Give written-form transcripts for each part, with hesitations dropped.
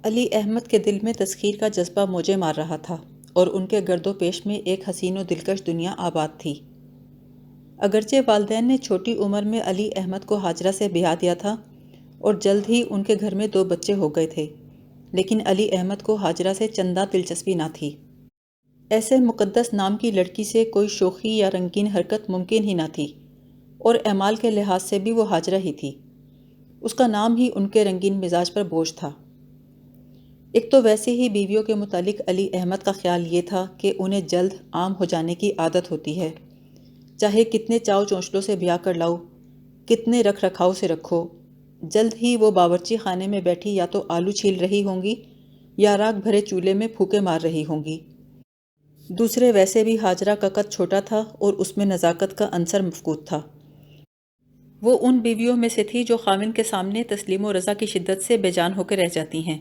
علی احمد کے دل میں تسخیر کا جذبہ موجیں مار رہا تھا اور ان کے گرد و پیش میں ایک حسین و دلکش دنیا آباد تھی۔ اگرچہ والدین نے چھوٹی عمر میں علی احمد کو ہاجرہ سے بیاہ دیا تھا اور جلد ہی ان کے گھر میں 2 بچے ہو گئے تھے، لیکن علی احمد کو ہاجرہ سے چندہ دلچسپی نہ تھی۔ ایسے مقدس نام کی لڑکی سے کوئی شوخی یا رنگین حرکت ممکن ہی نہ تھی، اور اعمال کے لحاظ سے بھی وہ ہاجرہ ہی تھی۔ اس کا نام ہی ان کے رنگین مزاج پر بوجھ تھا۔ ایک تو ویسے ہی بیویوں کے متعلق علی احمد کا خیال یہ تھا کہ انہیں جلد عام ہو جانے کی عادت ہوتی ہے، چاہے کتنے چاؤ چونچلوں سے بیاہ کر لاؤ، کتنے رکھ رکھاؤ سے رکھو، جلد ہی وہ باورچی خانے میں بیٹھی یا تو آلو چھیل رہی ہوں گی یا راکھ بھرے چولہے میں پھونکے مار رہی ہوں گی۔ دوسرے ویسے بھی ہاجرہ کا قد چھوٹا تھا اور اس میں نزاکت کا عنصر مفقود تھا۔ وہ ان بیویوں میں سے تھی جو خاوند کے سامنے تسلیم و رضا کی شدت سے بے جان ہو کے رہ جاتی ہیں۔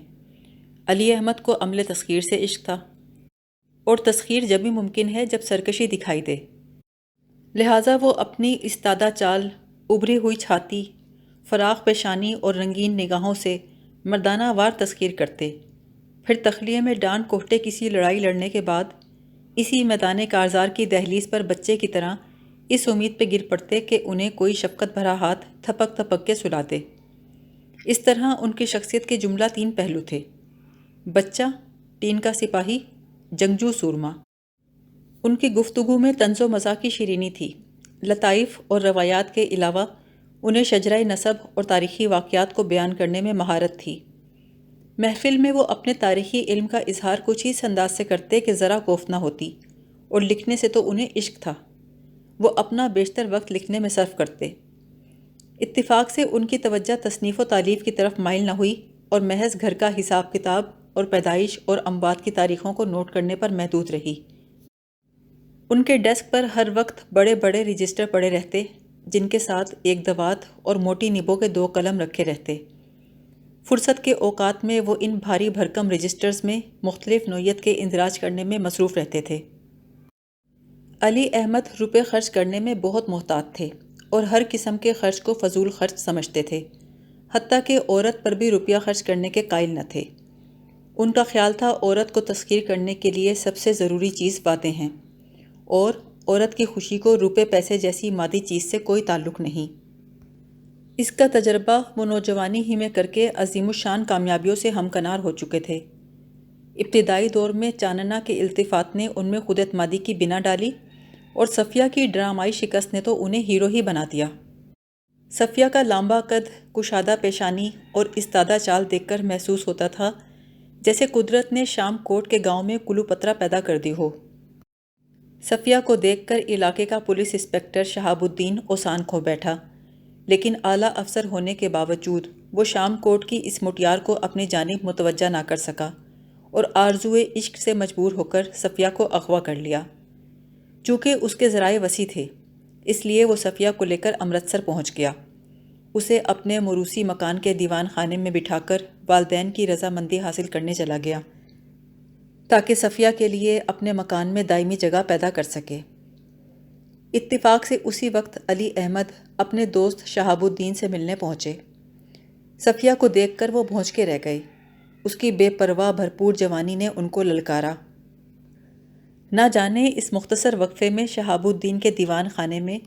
علی احمد کو عمل تسخیر سے عشق تھا، اور تسخیر جبھی ممکن ہے جب سرکشی دکھائی دے، لہٰذا وہ اپنی استادہ چال، ابھری ہوئی چھاتی، فراخ پیشانی اور رنگین نگاہوں سے مردانہ وار تسخیر کرتے، پھر تخلیے میں ڈانڈ کوہتے کسی لڑائی لڑنے کے بعد اسی میدان کارزار کی دہلیز پر بچے کی طرح اس امید پہ گر پڑتے کہ انہیں کوئی شفقت بھرا ہاتھ تھپک تھپک کے سلا دے۔ اس طرح ان کی شخصیت کے جملہ 3 پہلو تھے: بچہ، ٹین کا سپاہی، جنگجو سورما۔ ان کی گفتگو میں طنز و مزاح کی شیرینی تھی۔ لطائف اور روایات کے علاوہ انہیں شجرۂ نسب اور تاریخی واقعات کو بیان کرنے میں مہارت تھی۔ محفل میں وہ اپنے تاریخی علم کا اظہار کچھ اس انداز سے کرتے کہ ذرا کوفت نہ ہوتی، اور لکھنے سے تو انہیں عشق تھا۔ وہ اپنا بیشتر وقت لکھنے میں صرف کرتے۔ اتفاق سے ان کی توجہ تصنیف و تالیف کی طرف مائل نہ ہوئی اور محض گھر کا حساب کتاب اور پیدائش اور اموات کی تاریخوں کو نوٹ کرنے پر محدود رہی۔ ان کے ڈیسک پر ہر وقت بڑے بڑے رجسٹر پڑے رہتے، جن کے ساتھ ایک دوات اور موٹی نبوں کے 2 قلم رکھے رہتے۔ فرصت کے اوقات میں وہ ان بھاری بھرکم رجسٹرز میں مختلف نوعیت کے اندراج کرنے میں مصروف رہتے تھے۔ علی احمد روپے خرچ کرنے میں بہت محتاط تھے اور ہر قسم کے خرچ کو فضول خرچ سمجھتے تھے، حتیٰ کہ عورت پر بھی روپیہ خرچ کرنے کے قائل نہ تھے۔ ان کا خیال تھا عورت کو تسخیر کرنے کے لیے سب سے ضروری چیز باتیں ہیں، اور عورت کی خوشی کو روپے پیسے جیسی مادی چیز سے کوئی تعلق نہیں۔ اس کا تجربہ وہ نوجوانی ہی میں کر کے عظیم الشان کامیابیوں سے ہمکنار ہو چکے تھے۔ ابتدائی دور میں چاننا کے التفات نے ان میں خود اعتمادی کی بنا ڈالی، اور صفیہ کی ڈرامائی شکست نے تو انہیں ہیرو ہی بنا دیا۔ صفیہ کا لامبا قد، کشادہ پیشانی اور استادہ چال دیکھ کر محسوس ہوتا تھا جیسے قدرت نے شام کوٹ کے گاؤں میں کلو پترا پیدا کر دی ہو۔ صفیہ کو دیکھ کر علاقے کا پولیس انسپکٹر شہاب الدین اوسان کھو بیٹھا، لیکن اعلیٰ افسر ہونے کے باوجود وہ شام کوٹ کی اس مٹیار کو اپنی جانب متوجہ نہ کر سکا، اور آرزوئے عشق سے مجبور ہو کر صفیہ کو اغوا کر لیا۔ چونکہ اس کے ذرائع وسیع تھے، اس لیے وہ صفیہ کو لے کر امرتسر پہنچ گیا۔ اسے اپنے موروثی مکان کے دیوان خانے میں بٹھا کر والدین کی رضامندی حاصل کرنے چلا گیا، تاکہ صفیہ کے لیے اپنے مکان میں دائمی جگہ پیدا کر سکے۔ اتفاق سے اسی وقت علی احمد اپنے دوست شہاب الدین سے ملنے پہنچے۔ صفیہ کو دیکھ کر وہ بھونچ کے رہ گئے۔ اس کی بے پرواہ بھرپور جوانی نے ان کو للکارا۔ نہ جانے اس مختصر وقفے میں شہاب الدین کے دیوان خانے میں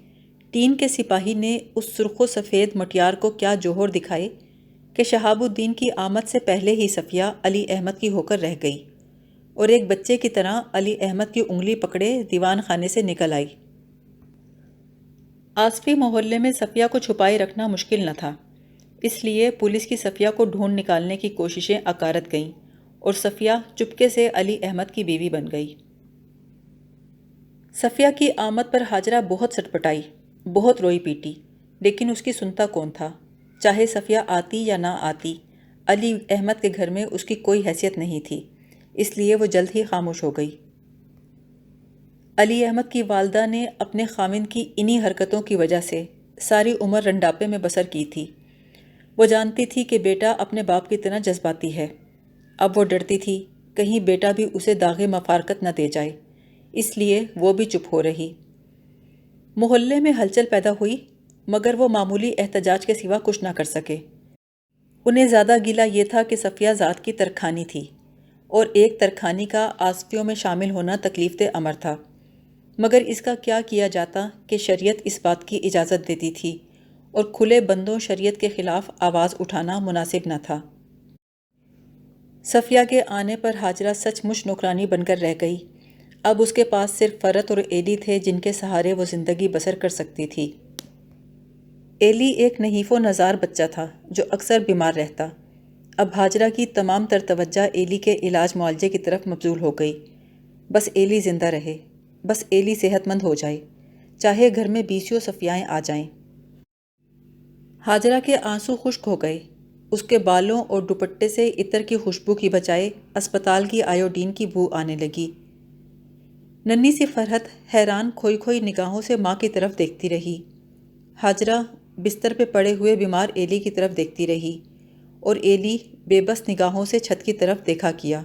ٹین کے سپاہی نے اس سرخ و سفید مٹیار کو کیا جوہر دکھائے کہ شہاب الدین کی آمد سے پہلے ہی صفیہ علی احمد کی ہو کر رہ گئی، اور ایک بچے کی طرح علی احمد کی انگلی پکڑے دیوان خانے سے نکل آئی۔ آصفی محلے میں صفیہ کو چھپائے رکھنا مشکل نہ تھا، اس لیے پولیس کی صفیہ کو ڈھونڈ نکالنے کی کوششیں اکارت گئیں، اور صفیہ چپکے سے علی احمد کی بیوی بن گئی۔ صفیہ کی آمد پر ہاجرہ بہت سٹپٹائی، بہت روئی پیٹی، لیکن اس کی سنتا کون تھا؟ چاہے صفیہ آتی یا نہ آتی، علی احمد کے گھر میں اس کی کوئی حیثیت نہیں تھی، اس لیے وہ جلد ہی خاموش ہو گئی۔ علی احمد کی والدہ نے اپنے خاوند کی انہی حرکتوں کی وجہ سے ساری عمر رنڈاپے میں بسر کی تھی۔ وہ جانتی تھی کہ بیٹا اپنے باپ کی طرح جذباتی ہے۔ اب وہ ڈرتی تھی کہیں بیٹا بھی اسے داغ مفارقت نہ دے جائے، اس لیے وہ بھی چپ ہو رہی۔ محلے میں ہلچل پیدا ہوئی، مگر وہ معمولی احتجاج کے سوا کچھ نہ کر سکے۔ انہیں زیادہ گیلا یہ تھا کہ صفیہ ذات کی ترکھانی تھی اور ایک ترکھانی کا آصفیوں میں شامل ہونا تکلیف دہ امر تھا، مگر اس کا کیا کیا جاتا کہ شریعت اس بات کی اجازت دیتی تھی اور کھلے بندوں شریعت کے خلاف آواز اٹھانا مناسب نہ تھا۔ صفیہ کے آنے پر ہاجرہ سچ مچ نوکرانی بن کر رہ گئی۔ اب اس کے پاس صرف فرت اور ایلی تھے جن کے سہارے وہ زندگی بسر کر سکتی تھی۔ ایلی ایک نحیف و نزار بچہ تھا جو اکثر بیمار رہتا۔ اب ہاجرہ کی تمام تر توجہ ایلی کے علاج معالجے کی طرف مبذول ہو گئی۔ بس ایلی زندہ رہے، بس ایلی صحت مند ہو جائے، چاہے گھر میں بیسیوں صفیائیں آ جائیں۔ ہاجرہ کے آنسو خشک ہو گئے۔ اس کے بالوں اور دوپٹے سے عطر کی خوشبو کی بجائے اسپتال کی آیوڈین کی بو آنے لگی۔ ننھی سی فرحت حیران کھوئی کھوئی نگاہوں سے ماں کی طرف دیکھتی رہی۔ ہاجرہ بستر پہ پڑے ہوئے بیمار ایلی کی طرف دیکھتی رہی اور ایلی بے بس نگاہوں سے چھت کی طرف دیکھا کیا۔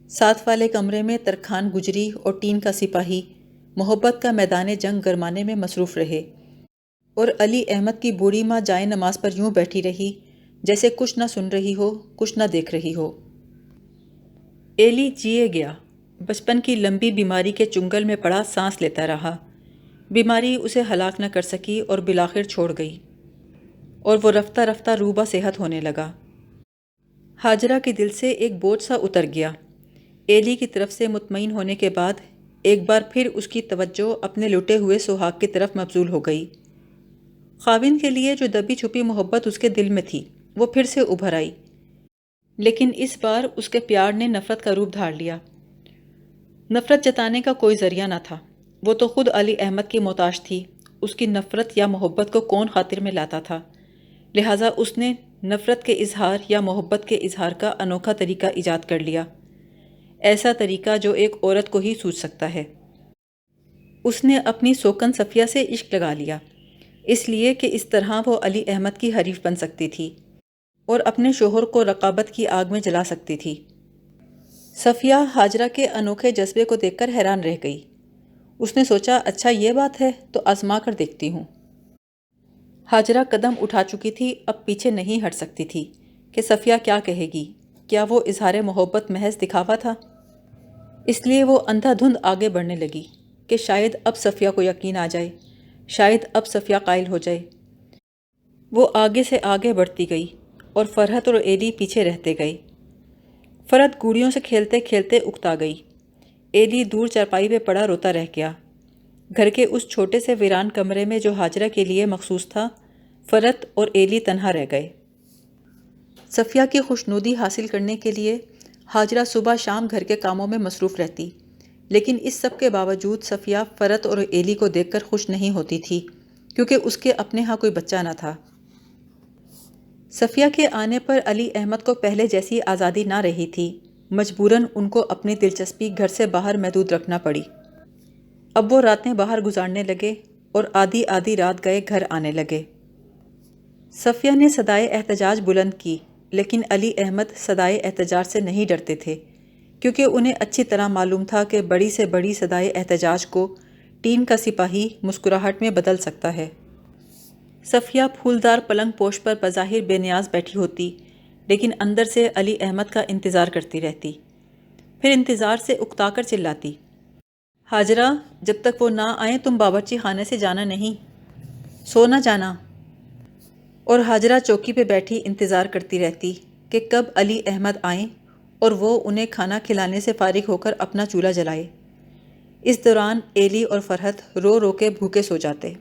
ساتھ والے کمرے میں ترکھان گجری اور ٹین کا سپاہی محبت کا میدان جنگ گرمانے میں مصروف رہے اور علی احمد کی بوڑھی ماں جائے نماز پر یوں بیٹھی رہی جیسے کچھ نہ سن رہی ہو، کچھ نہ دیکھ رہی ہو۔ ایلی جیے گیا، بچپن کی لمبی بیماری کے چنگل میں پڑا سانس لیتا رہا۔ بیماری اسے ہلاک نہ کر سکی اور بالآخر چھوڑ گئی اور وہ رفتہ رفتہ روبہ صحت ہونے لگا۔ ہاجرہ کے دل سے ایک بوجھ سا اتر گیا۔ ایلی کی طرف سے مطمئن ہونے کے بعد ایک بار پھر اس کی توجہ اپنے لٹے ہوئے سہاگ کی طرف مبذول ہو گئی۔ خاوند کے لیے جو دبی چھپی محبت اس کے دل میں تھی وہ پھر سے ابھر آئی، لیکن اس بار اس کے پیار نے نفرت کا روپ دھار لیا۔ نفرت جتانے کا کوئی ذریعہ نہ تھا، وہ تو خود علی احمد کی محتاج تھی۔ اس کی نفرت یا محبت کو کون خاطر میں لاتا تھا؟ لہٰذا اس نے نفرت کے اظہار یا محبت کے اظہار کا انوکھا طریقہ ایجاد کر لیا، ایسا طریقہ جو ایک عورت کو ہی سوجھ سکتا ہے۔ اس نے اپنی سوکن صفیہ سے عشق لگا لیا، اس لیے کہ اس طرح وہ علی احمد کی حریف بن سکتی تھی اور اپنے شوہر کو رقابت کی آگ میں جلا سکتی تھی۔ صفیہ ہاجرہ کے انوکھے جذبے کو دیکھ کر حیران رہ گئی۔ اس نے سوچا، اچھا یہ بات ہے تو آزما کر دیکھتی ہوں۔ ہاجرہ قدم اٹھا چکی تھی، اب پیچھے نہیں ہٹ سکتی تھی کہ صفیہ کیا کہے گی۔ کیا وہ اظہار محبت محض دکھاوا تھا؟ اس لیے وہ اندھا دھند آگے بڑھنے لگی کہ شاید اب صفیہ کو یقین آ جائے، شاید اب صفیہ قائل ہو جائے۔ وہ آگے سے آگے بڑھتی گئی اور فرحت اور ایلی پیچھے رہتے گئے۔ فرحت گوڑیوں سے کھیلتے کھیلتے اکتا گئی۔ ایلی دور چارپائی پہ پڑا روتا رہ گیا۔ گھر کے اس چھوٹے سے ویران کمرے میں جو ہاجرہ کے لیے مخصوص تھا، فرحت اور ایلی تنہا رہ گئے۔ صفیہ کی خوشنودی حاصل کرنے کے لیے ہاجرہ صبح شام گھر کے کاموں میں مصروف رہتی، لیکن اس سب کے باوجود صفیہ فرحت اور ایلی کو دیکھ کر خوش نہیں ہوتی تھی، کیونکہ اس کے اپنے ہاں کوئی بچہ نہ تھا۔ صفیہ کے آنے پر علی احمد کو پہلے جیسی آزادی نہ رہی تھی، مجبوراً ان کو اپنی دلچسپی گھر سے باہر محدود رکھنا پڑی۔ اب وہ راتیں باہر گزارنے لگے اور آدھی آدھی رات گئے گھر آنے لگے۔ صفیہ نے صدائے احتجاج بلند کی، لیکن علی احمد صدائے احتجاج سے نہیں ڈرتے تھے، کیونکہ انہیں اچھی طرح معلوم تھا کہ بڑی سے بڑی صدائے احتجاج کو ٹین کا سپاہی مسکراہٹ میں بدل سکتا ہے۔ صفیہ پھولدار پلنگ پوش پر بظاہر بے نیاز بیٹھی ہوتی، لیکن اندر سے علی احمد کا انتظار کرتی رہتی۔ پھر انتظار سے اکتا کر چلاتی، ہاجرہ جب تک وہ نہ آئیں تم باورچی خانے سے جانا نہیں، سو نہ جانا۔ اور ہاجرہ چوکی پہ بیٹھی انتظار کرتی رہتی کہ کب علی احمد آئیں اور وہ انہیں کھانا کھلانے سے فارغ ہو کر اپنا چولہا جلائے۔ اس دوران ایلی اور فرحت رو رو کے بھوکے سو جاتے۔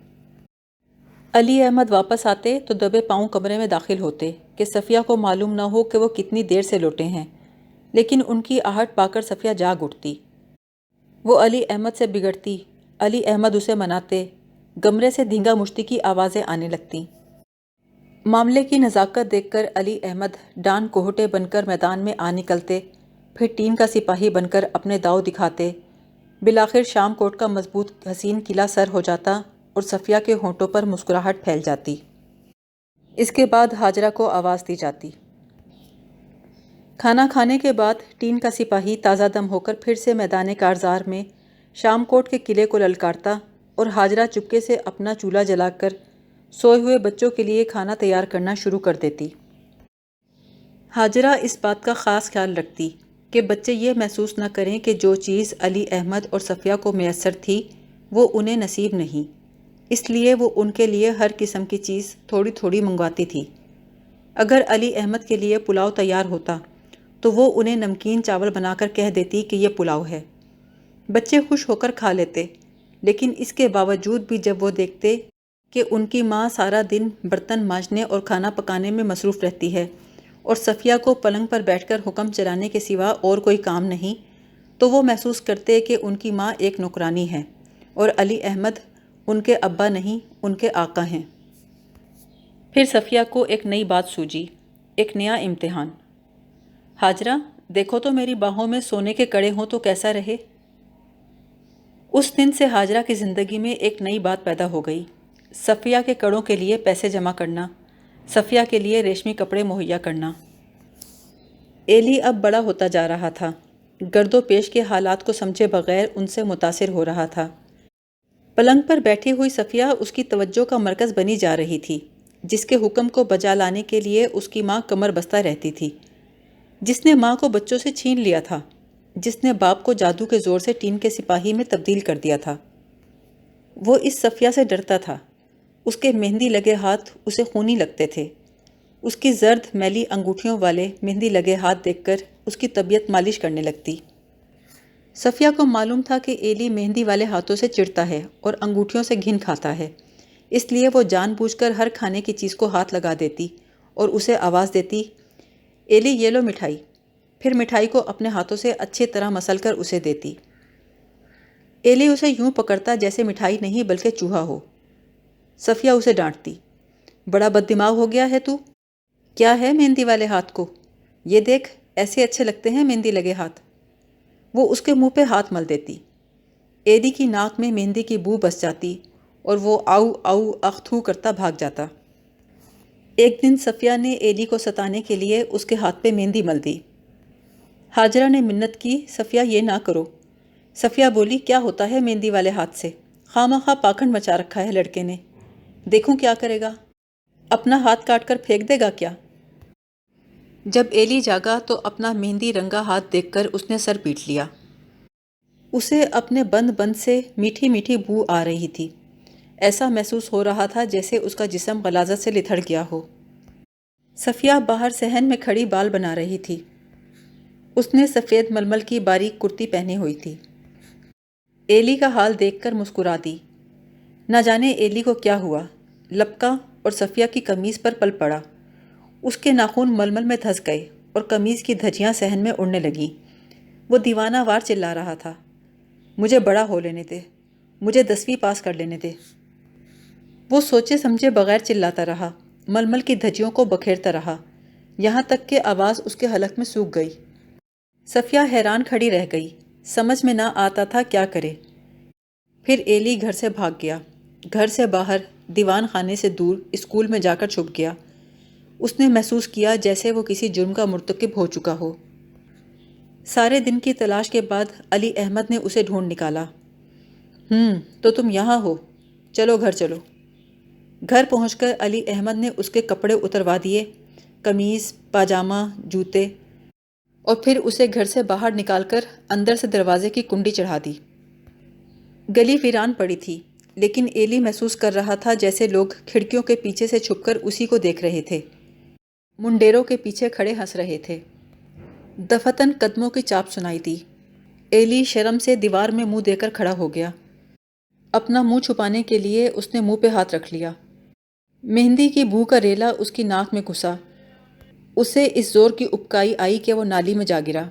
علی احمد واپس آتے تو دبے پاؤں کمرے میں داخل ہوتے کہ صفیہ کو معلوم نہ ہو کہ وہ کتنی دیر سے لوٹے ہیں، لیکن ان کی آہٹ پا کر صفیہ جاگ اٹھتی۔ وہ علی احمد سے بگڑتی، علی احمد اسے مناتے، کمرے سے دھینگا مشتی کی آوازیں آنے لگتیں۔ معاملے کی نزاکت دیکھ کر علی احمد ڈان کوہٹے بن کر میدان میں آ نکلتے، پھر ٹین کا سپاہی بن کر اپنے داؤ دکھاتے۔ بالآخر شام کوٹ کا مضبوط حسین قلعہ سر ہو جاتا اور صفیہ کے ہونٹوں پر مسکراہٹ پھیل جاتی۔ اس کے بعد ہاجرہ کو آواز دی جاتی۔ کھانا کھانے کے بعد ٹین کا سپاہی تازہ دم ہو کر پھر سے میدان کارزار میں شام کوٹ کے قلعے کو للکارتا اور ہاجرہ چپکے سے اپنا چولہا جلا کر سوئے ہوئے بچوں کے لیے کھانا تیار کرنا شروع کر دیتی۔ ہاجرہ اس بات کا خاص خیال رکھتی کہ بچے یہ محسوس نہ کریں کہ جو چیز علی احمد اور صفیہ کو میسر تھی وہ انہیں نصیب نہیں، اس لیے وہ ان کے لیے ہر قسم کی چیز تھوڑی تھوڑی منگواتی تھی۔ اگر علی احمد کے لیے پلاؤ تیار ہوتا تو وہ انہیں نمکین چاول بنا کر کہہ دیتی کہ یہ پلاؤ ہے۔ بچے خوش ہو کر کھا لیتے، لیکن اس کے باوجود بھی جب وہ دیکھتے کہ ان کی ماں سارا دن برتن مانجنے اور کھانا پکانے میں مصروف رہتی ہے اور صفیہ کو پلنگ پر بیٹھ کر حکم چلانے کے سوا اور کوئی کام نہیں، تو وہ محسوس کرتے کہ ان کی ماں ایک نوکرانی ہے اور علی احمد ان کے ابا نہیں، ان کے آقا ہیں۔ پھر صفیہ کو ایک نئی بات سوجی، ایک نیا امتحان۔ ہاجرہ، دیکھو تو میری باہوں میں سونے کے کڑے ہوں تو کیسا رہے؟ اس دن سے ہاجرہ کی زندگی میں ایک نئی بات پیدا ہو گئی۔ صفیہ کے کڑوں کے لیے پیسے جمع کرنا، صفیہ کے لیے ریشمی کپڑے مہیا کرنا۔ ایلی اب بڑا ہوتا جا رہا تھا، گرد و پیش کے حالات کو سمجھے بغیر ان سے متاثر ہو رہا تھا۔ پلنگ پر بیٹھی ہوئی صفیہ اس کی توجہ کا مرکز بنی جا رہی تھی، جس کے حکم کو بجا لانے کے لیے اس کی ماں کمر بستہ رہتی تھی، جس نے ماں کو بچوں سے چھین لیا تھا، جس نے باپ کو جادو کے زور سے ٹیم کے سپاہی میں تبدیل کر دیا تھا۔ وہ اس صفیہ سے ڈرتا تھا، اس کے مہندی لگے ہاتھ اسے خونی لگتے تھے، اس کی زرد میلی انگوٹھیوں والے مہندی لگے ہاتھ دیکھ کر اس کی طبیعت مالش کرنے لگتی۔ صفیہ کو معلوم تھا کہ ایلی مہندی والے ہاتھوں سے چڑھتا ہے اور انگوٹھیوں سے گھن کھاتا ہے، اس لیے وہ جان بوجھ کر ہر کھانے کی چیز کو ہاتھ لگا دیتی اور اسے آواز دیتی، ایلی یہ لو مٹھائی، پھر مٹھائی کو اپنے ہاتھوں سے اچھی طرح مسل کر اسے دیتی۔ ایلی اسے یوں پکڑتا جیسے مٹھائی نہیں بلکہ چوہا ہو۔ صفیہ اسے ڈانٹتی، بڑا بد دماغ ہو گیا ہے تو؟ کیا ہے مہندی والے ہاتھ کو؟ یہ دیکھ، ایسے اچھے لگتے ہیں مہندی لگے ہاتھ۔ وہ اس کے منہ پہ ہاتھ مل دیتی۔ ایلی کی ناک میں مہندی کی بو بس جاتی اور وہ آؤ آؤ اخ تھو کرتا بھاگ جاتا۔ ایک دن صفیہ نے ایلی کو ستانے کے لیے اس کے ہاتھ پہ مہندی مل دی۔ ہاجرہ نے منت کی، صفیہ یہ نہ کرو۔ صفیہ بولی، کیا ہوتا ہے مہندی والے ہاتھ سے؟ خواہ مخواہ پاکھنڈ مچا رکھا ہے لڑکے نے، دیکھوں کیا کرے گا، اپنا ہاتھ کاٹ کر پھینک دے گا کیا؟ جب ایلی جاگا تو اپنا مہندی رنگا ہاتھ دیکھ کر اس نے سر پیٹ لیا۔ اسے اپنے بند بند سے میٹھی میٹھی بو آ رہی تھی، ایسا محسوس ہو رہا تھا جیسے اس کا جسم غلاظت سے لتھڑ گیا ہو۔ صفیہ باہر صحن میں کھڑی بال بنا رہی تھی، اس نے سفید ململ کی باریک کرتی پہنی ہوئی تھی۔ ایلی کا حال دیکھ کر مسکرا دی۔ نہ جانے ایلی کو کیا ہوا، لپکا اور صفیہ کی قمیض پر پل پڑا۔ اس کے ناخن ململ میں دھس گئے اور قمیض کی دھجیاں صحن میں اڑنے لگیں۔ وہ دیوانہ وار چلا رہا تھا، مجھے بڑا ہو لینے دے، مجھے 10ویں پاس کر لینے دے۔ وہ سوچے سمجھے بغیر چلاتا رہا، ململ کی دھجیوں کو بکھیرتا رہا، یہاں تک کہ آواز اس کے حلق میں سوکھ گئی۔ صفیہ حیران کھڑی رہ گئی، سمجھ میں نہ آتا تھا کیا کرے۔ پھر ایلی گھر سے بھاگ گیا، گھر سے باہر، دیوان خانے سے دور، اسکول میں جا کر چھپ گیا۔ اس نے محسوس کیا جیسے وہ کسی جرم کا مرتکب ہو چکا ہو۔ سارے دن کی تلاش کے بعد علی احمد نے اسے ڈھونڈ نکالا۔ تو تم یہاں ہو، چلو گھر چلو۔ گھر پہنچ کر علی احمد نے اس کے کپڑے اتروا دیے، قمیض، پاجامہ، جوتے، اور پھر اسے گھر سے باہر نکال کر اندر سے دروازے کی کنڈی چڑھا دی۔ گلی ویران پڑی تھی، لیکن ایلی محسوس کر رہا تھا جیسے لوگ کھڑکیوں کے پیچھے سے چھپ کر اسی کو دیکھ رہے تھے، منڈیروں کے پیچھے کھڑے ہنس رہے تھے۔ دفتن قدموں کی چاپ سنائی دی۔ ایلی شرم سے دیوار میں منہ دے کر کھڑا ہو گیا۔ اپنا منہ چھپانے کے لیے اس نے منہ پہ ہاتھ رکھ لیا۔ مہندی کی بو کا ریلا اس کی ناک میں گھسا، اسے اس زور کی ابکائی آئی کہ وہ نالی میں جا گرا۔